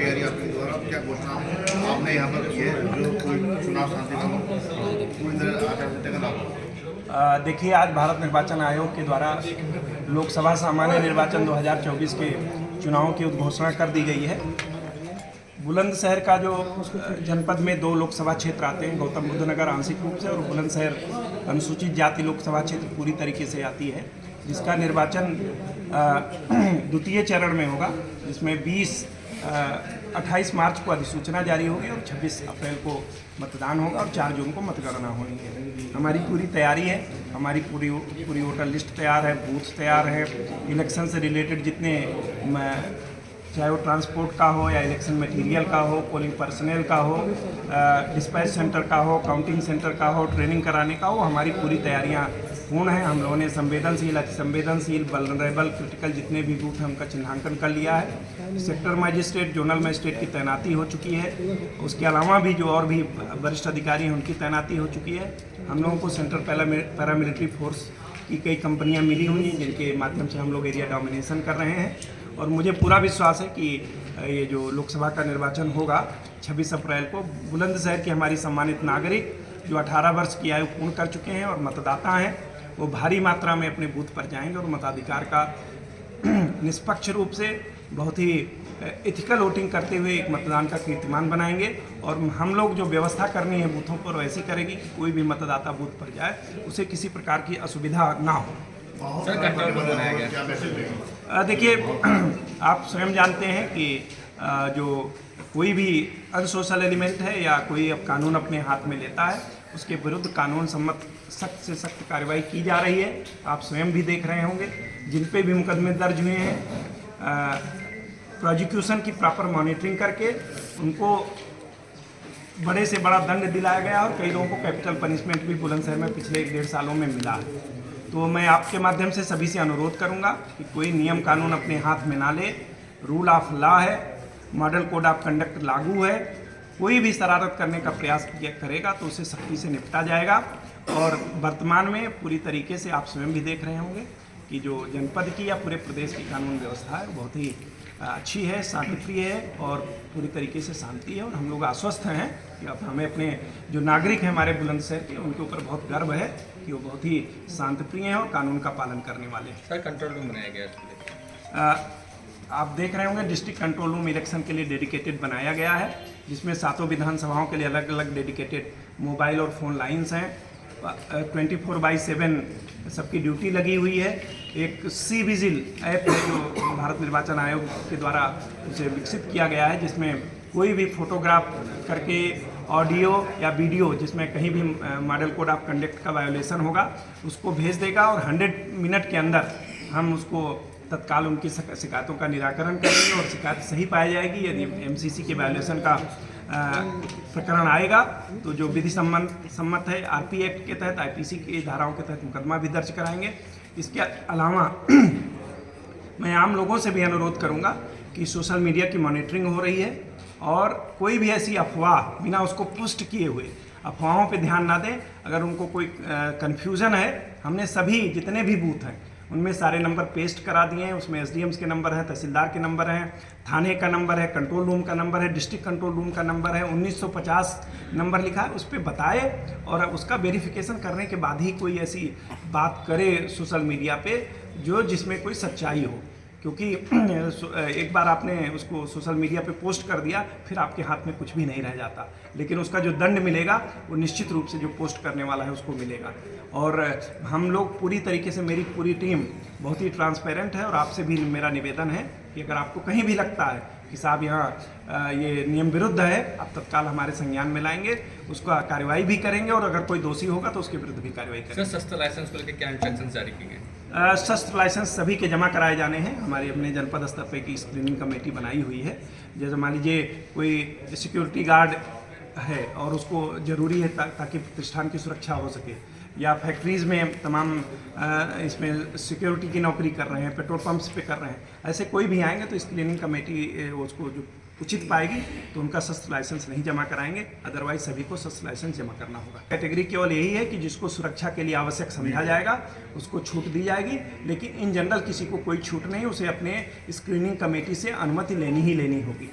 तैयारी आपके द्वारा क्या घोषणा आपने यहाँ पर की है जो कोई चुनाव शांतिपूर्ण पूरी तरह आचार संहिता का लागू? देखिए, आज भारत निर्वाचन आयोग के द्वारा लोकसभा सामान्य निर्वाचन 2024 के चुनावों की उद्घोषणा कर दी गई है। बुलंदशहर का जो जनपद में 2 लोकसभा क्षेत्र आते हैं, गौतम बुद्ध नगर आंशिक रूप से और बुलंदशहर अनुसूचित जाति लोकसभा क्षेत्र पूरी तरीके से आती है, जिसका निर्वाचन द्वितीय चरण में होगा, जिसमें 28 मार्च को अधिसूचना जारी होगी और 26 अप्रैल को मतदान होगा और 4 जून को मतगणना होनी है। हमारी पूरी तैयारी है, हमारी पूरी वोटर लिस्ट तैयार है, बूथ तैयार है, इलेक्शन से रिलेटेड जितने चाहे वो ट्रांसपोर्ट का हो या इलेक्शन मटेरियल का हो, पोलिंग पर्सनल का हो, डिस्पैच सेंटर का हो, काउंटिंग सेंटर का हो, ट्रेनिंग कराने का हो, हमारी पूरी तैयारियां पूर्ण हैं। हम लोगों ने संवेदनशील, अति संवेदनशील, वल्नरेबल, क्रिटिकल जितने भी बूथ हैं उनका चिन्हांकन कर लिया है। सेक्टर मजिस्ट्रेट, जोनल मजिस्ट्रेट की तैनाती हो चुकी है। उसके अलावा भी जो और भी वरिष्ठ अधिकारी हैं उनकी तैनाती हो चुकी है। हम लोगों को सेंट्रल पैरामिलिट्री फोर्स की कई कंपनियाँ मिली हुई हैं जिनके माध्यम से हम लोग एरिया डोमिनेशन कर रहे हैं और मुझे पूरा विश्वास है कि ये जो लोकसभा का निर्वाचन होगा 26 अप्रैल को, बुलंदशहर के हमारी सम्मानित नागरिक जो 18 वर्ष की आयु पूर्ण कर चुके हैं और मतदाता हैं, वो भारी मात्रा में अपने बूथ पर जाएंगे और मताधिकार का निष्पक्ष रूप से बहुत ही एथिकल वोटिंग करते हुए एक मतदान का कीर्तिमान बनाएंगे। और हम लोग जो व्यवस्था करनी है बूथों पर वैसी करेगी कि कोई भी मतदाता बूथ पर जाए उसे किसी प्रकार की असुविधा ना हो। सर, कंट्रोल रूम बनाया गया, क्या मैसेज देंगे? देखिए, आप स्वयं जानते हैं कि जो कोई भी अनसोशल एलिमेंट है या कोई अब कानून अपने हाथ में लेता है उसके विरुद्ध कानून सम्मत सख्त से सख्त कार्रवाई की जा रही है। आप स्वयं भी देख रहे होंगे जिन पे भी मुकदमे दर्ज हुए हैं, प्रोसिक्यूशन की प्रॉपर मॉनिटरिंग करके उनको बड़े से बड़ा दंड दिलाया गया और कई लोगों को कैपिटल पनिशमेंट भी बुलंदशहर में पिछले 1-1.5 सालों में मिला है। तो मैं आपके माध्यम से सभी से अनुरोध करूंगा कि कोई नियम कानून अपने हाथ में ना ले। रूल ऑफ लॉ है, मॉडल कोड ऑफ कंडक्ट लागू है। कोई भी शरारत करने का प्रयास करेगा तो उसे सख्ती से निपटा जाएगा। और वर्तमान में पूरी तरीके से आप स्वयं भी देख रहे होंगे कि जो जनपद की या पूरे प्रदेश की कानून व्यवस्था है बहुत ही अच्छी है, शांतिप्रिय है और पूरी तरीके से शांति है। और हम लोग आश्वस्त हैं कि अब हमें अपने जो नागरिक हैं हमारे बुलंदशहर के, उनके ऊपर बहुत गर्व है कि वो बहुत ही शांतिप्रिय हैं और कानून का पालन करने वाले हैं। सर, कंट्रोल रूम बनाया गया आप देख रहे होंगे डिस्ट्रिक्ट कंट्रोल रूम इलेक्शन के लिए डेडिकेटेड बनाया गया है, जिसमें 7 विधानसभाओं के लिए अलग अलग डेडिकेटेड मोबाइल और फ़ोन लाइन्स हैं। 24/7 सबकी ड्यूटी लगी हुई है। एक सी विजिल ऐप है जो भारत निर्वाचन आयोग के द्वारा उसे विकसित किया गया है, जिसमें कोई भी फोटोग्राफ करके ऑडियो या वीडियो जिसमें कहीं भी मॉडल कोड ऑफ कंडक्ट का वायोलेशन होगा उसको भेज देगा और 100 मिनट के अंदर हम उसको तत्काल उनकी शिकायतों का निराकरण करेंगे और शिकायत सही पाई जाएगी। यदि MCC के वायोलेशन का प्रकरण आएगा तो जो विधि सम्मत है RP एक्ट के तहत, IPC की धाराओं के तहत मुकदमा भी दर्ज कराएंगे। इसके अलावा मैं आम लोगों से भी अनुरोध करूंगा कि सोशल मीडिया की मॉनिटरिंग हो रही है और कोई भी ऐसी अफवाह बिना उसको पुष्ट किए हुए अफवाहों पे ध्यान ना दें। अगर उनको कोई कन्फ्यूज़न है, हमने सभी जितने भी बूथ हैं उनमें सारे नंबर पेस्ट करा दिए हैं। उसमें SDMs के नंबर हैं, तहसीलदार के नंबर हैं, थाने का नंबर है, कंट्रोल रूम का नंबर है, डिस्ट्रिक्ट कंट्रोल रूम का नंबर है, 1950 नंबर लिखा है। उस पर बताए और उसका वेरिफिकेशन करने के बाद ही कोई ऐसी बात करे सोशल मीडिया पे जिसमें कोई सच्चाई हो, क्योंकि एक बार आपने उसको सोशल मीडिया पे पोस्ट कर दिया फिर आपके हाथ में कुछ भी नहीं रह जाता, लेकिन उसका जो दंड मिलेगा वो निश्चित रूप से जो पोस्ट करने वाला है उसको मिलेगा। और हम लोग पूरी तरीके से, मेरी पूरी टीम बहुत ही ट्रांसपेरेंट है और आपसे भी मेरा निवेदन है कि अगर आपको कहीं भी लगता है कि साहब यहाँ ये नियम विरुद्ध है, आप तत्काल हमारे संज्ञान में लाएंगे, उसका कार्रवाई भी करेंगे और अगर कोई दोषी होगा तो उसके विरुद्ध भी कार्रवाई करेंगे। सर, शस्त्र लाइसेंस को लेकर क्या इंस्ट्रक्शन जारी की गए? शस्त्र लाइसेंस सभी के जमा कराए जाने हैं। हमारी अपने जनपद स्तर पर की स्क्रीनिंग कमेटी बनाई हुई है। जैसे मान लीजिए कोई सिक्योरिटी गार्ड है और उसको ज़रूरी है ताकि प्रतिष्ठान की सुरक्षा हो सके, या फैक्ट्रीज़ में तमाम इसमें सिक्योरिटी की नौकरी कर रहे हैं, पेट्रोल पंप्स पे कर रहे हैं, ऐसे कोई भी आएंगे तो स्क्रीनिंग कमेटी उसको जो उचित पाएगी तो उनका शस्त्र लाइसेंस नहीं जमा कराएंगे, अदरवाइज सभी को शस्त्र लाइसेंस जमा करना होगा। कैटेगरी केवल यही है कि जिसको सुरक्षा के लिए आवश्यक समझा जाएगा उसको छूट दी जाएगी, लेकिन इन जनरल किसी को कोई छूट नहीं, उसे अपने स्क्रीनिंग कमेटी से अनुमति लेनी ही लेनी होगी।